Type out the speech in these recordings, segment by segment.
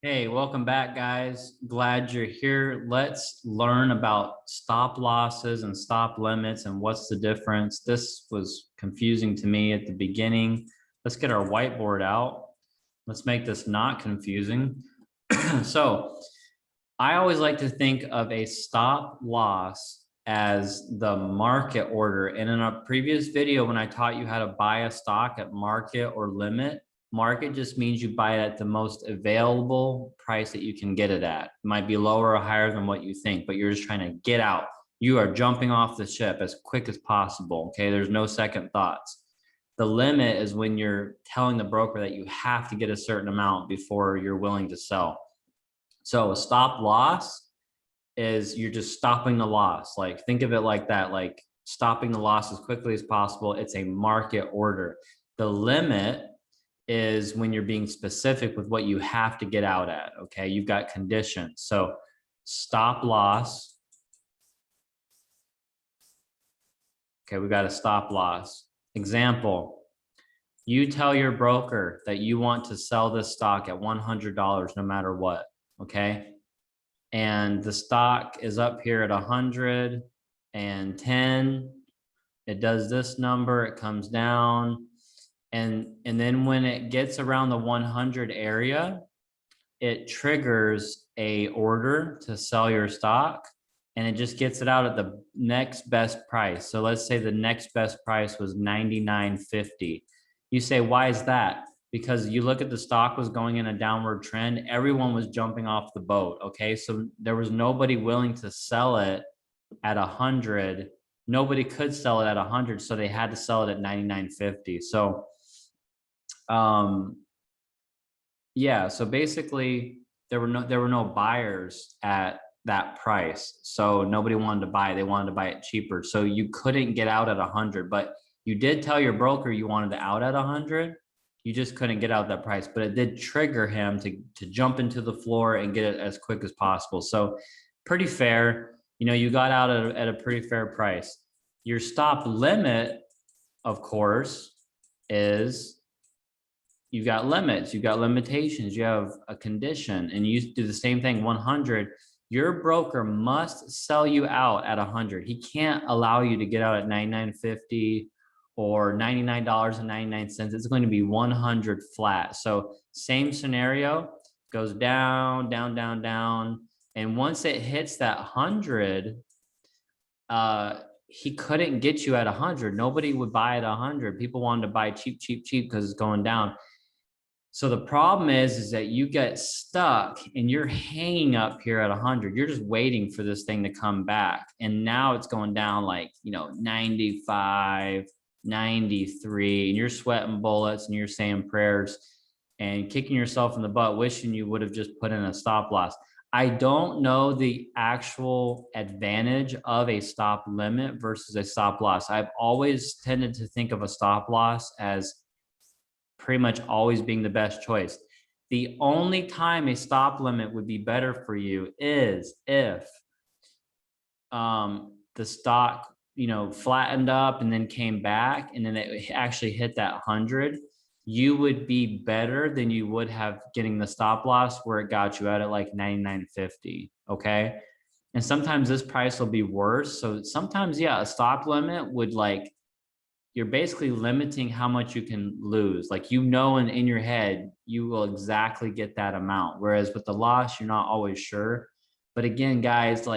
Hey, welcome back, guys. Glad you're here. Let's learn about stop losses and stop limits and what's the difference. This was confusing to me at the beginning. Let's get our whiteboard out. Let's make this not confusing. So I always like to think of a stop loss as the market order. And in a previous video, when I taught you how to buy a stock at market or limit, market just means you buy it at the most available price that you can get it at. It might be lower or higher than what you think, but you're just trying to get out. You are jumping off the ship as quick as possible. Okay. There's no second thoughts. The limit is when you're telling the broker that you have to get a certain amount before you're willing to sell. So a stop loss is you're just stopping the loss. Like think of it like that, like stopping the loss as quickly as possible. It's a market order. The limit is when you're being specific with what you have to get out at. Okay, you've got conditions. So stop loss. Okay, we got a stop loss. Example, you tell your broker that you want to sell this stock at $100 no matter what. Okay, and the stock is up here at 110. It does this number, it comes down. And then when it gets around the 100 area, it triggers a order to sell your stock, and it just gets it out at the next best price. So let's say the next best price was $99.50. You say, why is that? Because you look at the stock was going in a downward trend. Everyone was jumping off the boat. Okay. So there was nobody willing to sell it at 100. Nobody could sell it at 100. So they had to sell it at $99.50. So, yeah, so basically there were no buyers at that price. So nobody wanted to buy. They wanted to buy it cheaper. So you couldn't get out at 100, but you did tell your broker you wanted to out at 100. You just couldn't get out that price, but it did trigger him to jump into the floor and get it as quick as possible. So pretty fair. You know, you got out at a pretty fair price. Your stop limit, of course, is you've got limits, you've got limitations, you have a condition, and you do the same thing. 100, your broker must sell you out at 100. He can't allow you to get out at $99.50 or $99.99. It's going to be 100 flat. So same scenario, goes down, down, down, down. And once it hits that 100, he couldn't get you at 100. Nobody would buy at 100. People wanted to buy cheap, cheap, cheap because it's going down. So the problem is that you get stuck and you're hanging up here at 100. You're just waiting for this thing to come back. And now it's going down like, 95, 93, and you're sweating bullets and you're saying prayers and kicking yourself in the butt, wishing you would have just put in a stop loss. I don't know the actual advantage of a stop limit versus a stop loss. I've always tended to think of a stop loss as pretty much always being the best choice. The only time a stop limit would be better for you is if the stock, flattened up and then came back and then it actually hit that 100. You would be better than you would have getting the stop loss where it got you out at like 99.50. Okay. And sometimes this price will be worse. So sometimes, yeah, a stop limit would you're basically limiting how much you can lose. Like, in your head, you will exactly get that amount. Whereas with the loss, you're not always sure. But again, guys,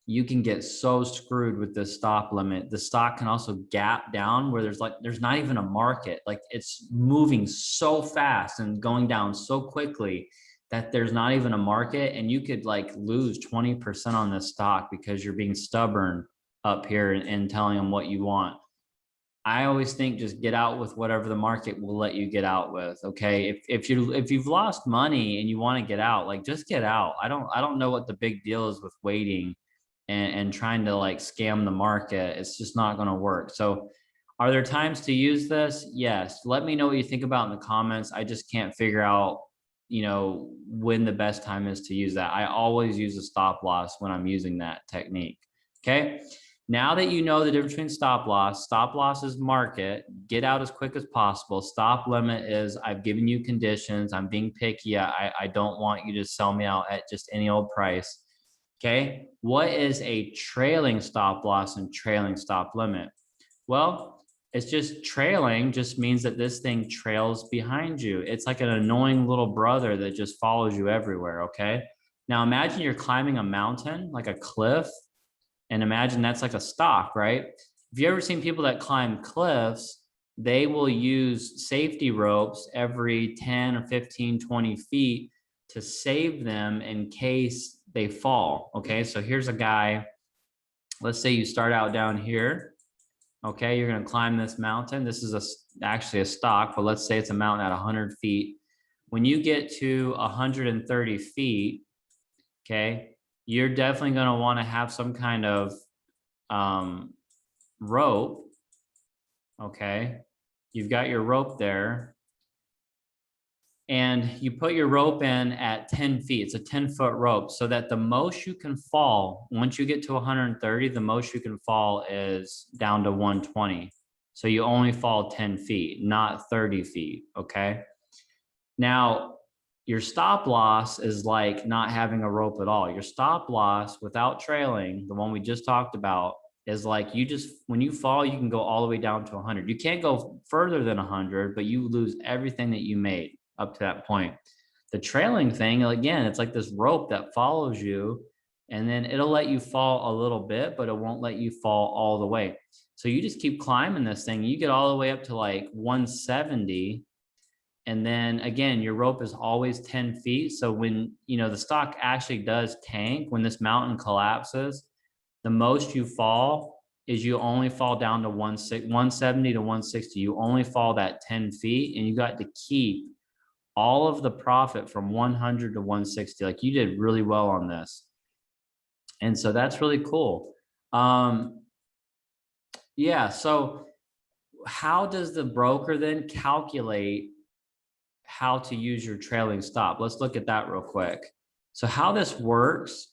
you can get so screwed with this stop limit. The stock can also gap down where there's not even a market. Like, it's moving so fast and going down so quickly that there's not even a market. And you could lose 20% on this stock because you're being stubborn up here and telling them what you want. I always think just get out with whatever the market will let you get out with. Okay. If you've lost money and you want to get out, just get out. I don't know what the big deal is with waiting and trying to scam the market. It's just not going to work. So are there times to use this? Yes. Let me know what you think about in the comments. I just can't figure out, when the best time is to use that. I always use a stop loss when I'm using that technique. Okay. Now that you know the difference between stop loss is market, get out as quick as possible. Stop limit is I've given you conditions, I'm being picky, I don't want you to sell me out at just any old price. Okay, what is a trailing stop loss and trailing stop limit? Well, it's just trailing just means that this thing trails behind you. It's like an annoying little brother that just follows you everywhere, okay? Now imagine you're climbing a mountain, like a cliff, and imagine that's like a stock, right? If you ever seen people that climb cliffs, they will use safety ropes every 10 or 15, 20 feet to save them in case they fall, okay? So here's a guy, let's say you start out down here. Okay, you're going to climb this mountain. This is actually a stock, but let's say it's a mountain at 100 feet. When you get to 130 feet, okay, you're definitely going to want to have some kind of rope. Okay, you've got your rope there. And you put your rope in at 10 feet. It's a 10-foot rope so that the most you can fall, once you get to 130, the most you can fall is down to 120. So you only fall 10 feet, not 30 feet, okay? Now, your stop loss is like not having a rope at all. Your stop loss without trailing, the one we just talked about, is like you just, when you fall, you can go all the way down to 100. You can't go further than 100, but you lose everything that you made up to that point. The trailing thing, again, it's like this rope that follows you, and then it'll let you fall a little bit, but it won't let you fall all the way. So you just keep climbing this thing. You get all the way up to like 170. And then again, your rope is always 10 feet. So when, you know, the stock actually does tank, when this mountain collapses, the most you fall is you only fall down to 170 to 160. You only fall that 10 feet, and you got to keep all of the profit from 100 to 160. Like you did really well on this. And so that's really cool. Yeah. So how does the broker then calculate how to use your trailing stop? Let's look at that real quick. So how this works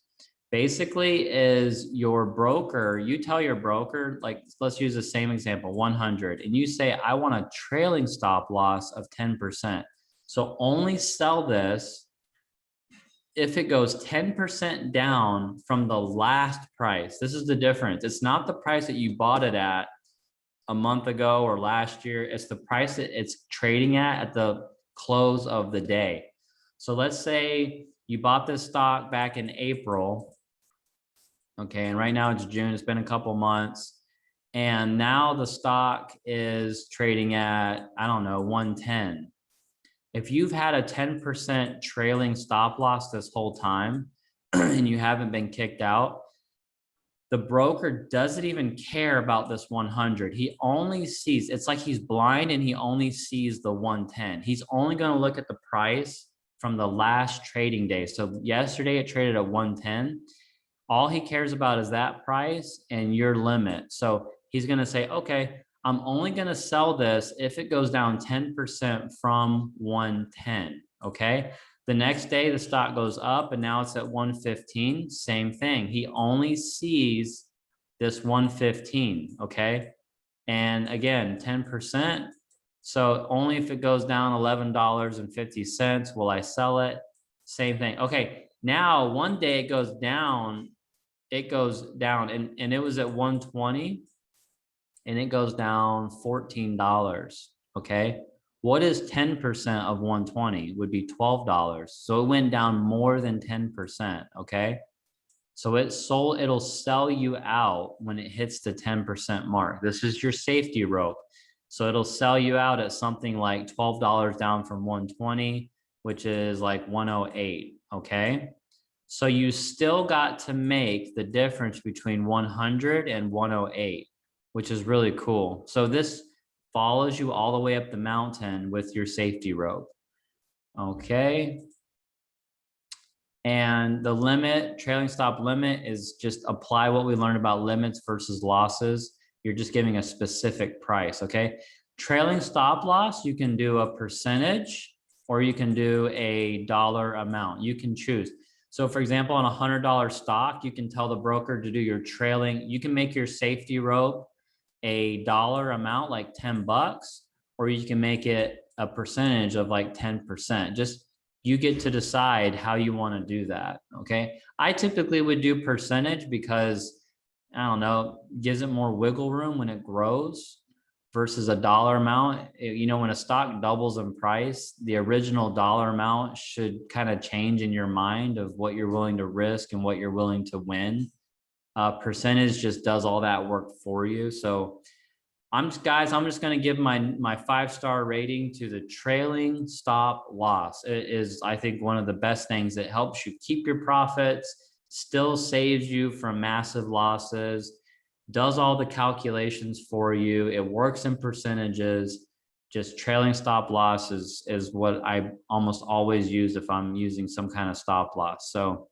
basically is your broker, you tell your broker, like, let's use the same example, 100, and you say, I want a trailing stop loss of 10%. So only sell this if it goes 10% down from the last price. This is the difference. It's not the price that you bought it at a month ago or last year. It's the price that it's trading at the close of the day. So let's say you bought this stock back in April. Okay, and right now it's June. It's been a couple months. And now the stock is trading at, I don't know, 110. If you've had a 10% trailing stop loss this whole time and you haven't been kicked out, the broker doesn't even care about this 100. He only sees, it's like he's blind and he only sees the 110. He's only going to look at the price from the last trading day. So yesterday it traded at 110. All he cares about is that price and your limit. So he's going to say, okay, I'm only going to sell this if it goes down 10% from 110. Okay. The next day, the stock goes up and now it's at 115. Same thing. He only sees this 115. Okay. And again, 10%. So only if it goes down $11.50 will I sell it. Same thing. Okay. Now, one day it goes down. It goes down and it was at 120 and it goes down $14. Okay. What is 10% of 120 would be $12. So it went down more than 10%. Okay. So it'll sell you out when it hits the 10% mark. This is your safety rope. So it'll sell you out at something like $12 down from 120, which is like 108. Okay. So you still got to make the difference between 100 and 108, which is really cool. So this follows you all the way up the mountain with your safety rope. Okay. And the limit, trailing stop limit, is just apply what we learned about limits versus losses. You're just giving a specific price. Okay. Trailing stop loss, you can do a percentage or you can do a dollar amount. You can choose. So for example, on $100 stock, you can tell the broker to do your trailing. You can make your safety rope a dollar amount, like 10 bucks, or you can make it a percentage of like 10%. Just you get to decide how you want to do that. Okay. I typically would do percentage because I don't know, gives it more wiggle room when it grows versus a dollar amount. You know, when a stock doubles in price, the original dollar amount should kind of change in your mind of what you're willing to risk and what you're willing to win. Percentage just does all that work for you. So I'm just going to give my 5-star rating to the trailing stop loss. It is, I think, one of the best things that helps you keep your profits, still saves you from massive losses, does all the calculations for you. It works in percentages. Just trailing stop loss is what I almost always use if I'm using some kind of stop loss. So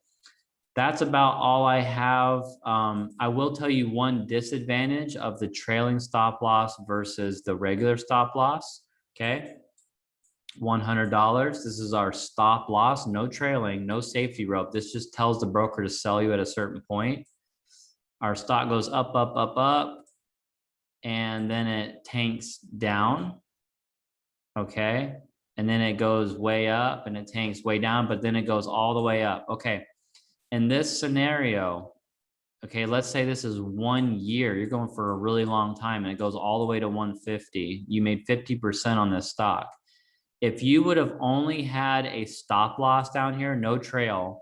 that's about all I have. I will tell you one disadvantage of the trailing stop loss versus the regular stop loss. Okay. $100. This is our stop loss, no trailing, no safety rope. This just tells the broker to sell you at a certain point. Our stock goes up, up, up, up, and then it tanks down. Okay. And then it goes way up and it tanks way down, but then it goes all the way up. Okay. In this scenario, okay, let's say this is 1 year, you're going for a really long time and it goes all the way to 150. You made 50% on this stock. If you would have only had a stop loss down here, no trail,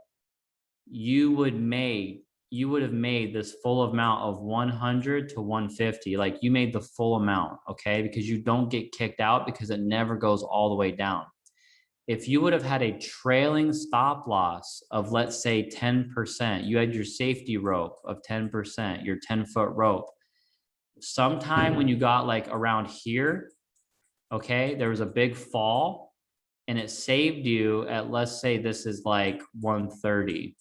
you would have made this full amount of 100 to 150. Like you made the full amount, okay? Because you don't get kicked out because it never goes all the way down. If you would have had a trailing stop loss of, let's say, 10%, you had your safety rope of 10%, your 10-foot rope. Sometime when you got like around here, okay, there was a big fall and it saved you at, let's say this is like 130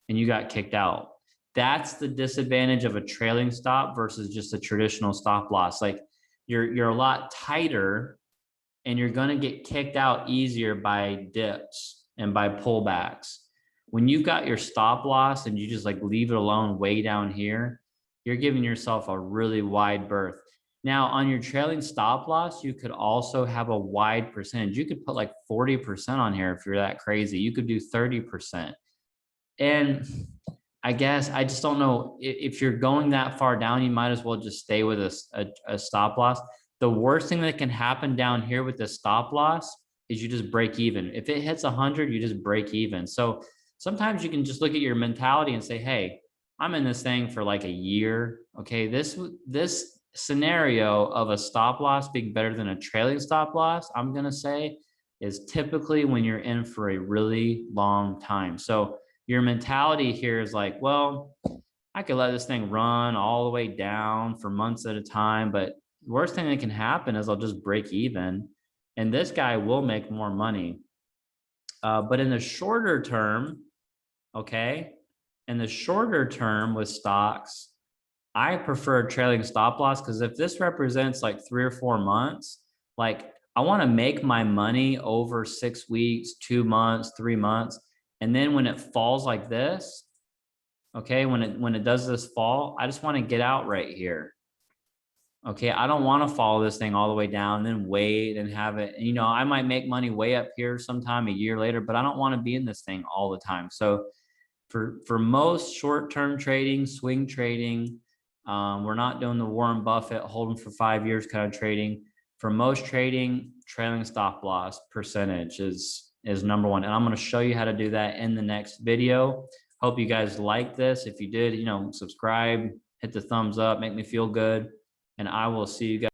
and you got kicked out. That's the disadvantage of a trailing stop versus just a traditional stop loss. Like you're a lot tighter and you're going to get kicked out easier by dips and by pullbacks. When you've got your stop loss and you just like leave it alone way down here, you're giving yourself a really wide berth. Now on your trailing stop loss, you could also have a wide percentage. You could put like 40% on here if you're that crazy. You could do 30%. And I guess I just don't know if you're going that far down, you might as well just stay with a stop loss. The worst thing that can happen down here with the stop loss is you just break even. If it hits 100, you just break even. So sometimes you can just look at your mentality and say, hey, I'm in this thing for like a year. Okay, this scenario of a stop loss being better than a trailing stop loss, I'm going to say, is typically when you're in for a really long time. So your mentality here is like, well, I could let this thing run all the way down for months at a time, but the worst thing that can happen is I'll just break even and this guy will make more money. But in the shorter term, okay, in the shorter term with stocks, I prefer trailing stop loss because if this represents like 3 or 4 months, like I want to make my money over 6 weeks, 2 months, 3 months. And then when it falls like this, okay, when it does this fall, I just want to get out right here. Okay, I don't want to follow this thing all the way down, then wait and have it. You know, I might make money way up here sometime a year later, but I don't want to be in this thing all the time. So for most short-term trading, swing trading, we're not doing the Warren Buffett holding for 5 years kind of trading. For most trading, trailing stop loss percentage is number one. And I'm going to show you how to do that in the next video. Hope you guys like this. If you did, you know, subscribe, hit the thumbs up, make me feel good. And I will see you guys.